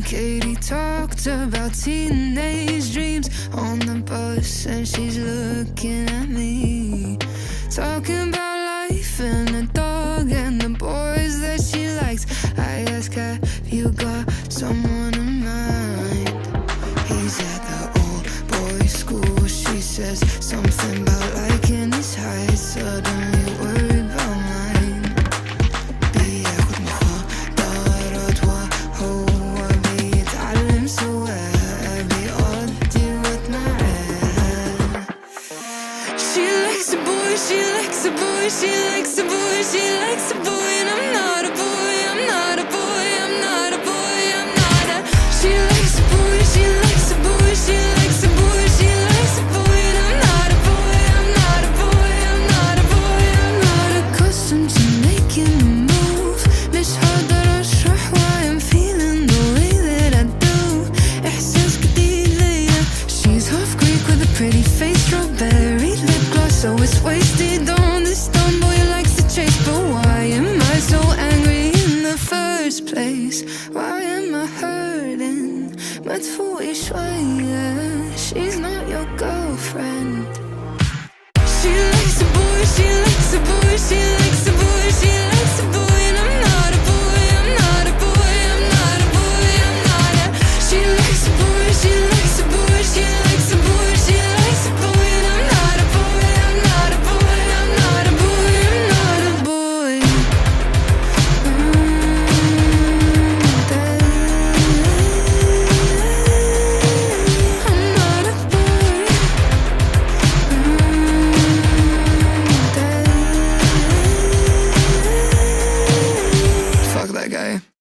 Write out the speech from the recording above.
and Katie talked about teenage dreams on the bus, and she's looking at me, talking about life and a dog and the boys that she likes. I ask, have you got someone in mind? He's at the old boys' school. She says something about liking his height, suddenly worried about mine. بياخد مخدرات وهو بيتعلم سواقة، بيقضي وقت معاه. She likes a boy, she likes a boy, she likes a boy, she likes a boy, and I'm not a boy, I'm not a boy, I'm not a boy, I'm not a. She likes a boy, she likes a boy, she likes a boy, she likes a boy, and I'm not a boy, I'm not a boy, I'm not a boy, I'm not accustomed to making a move. مش هقدر أشرح why I'm feeling the way that I do. إحساس جديد ليا. She's half Greek with a pretty face, strawberry lip gloss, so it's wasted. Don't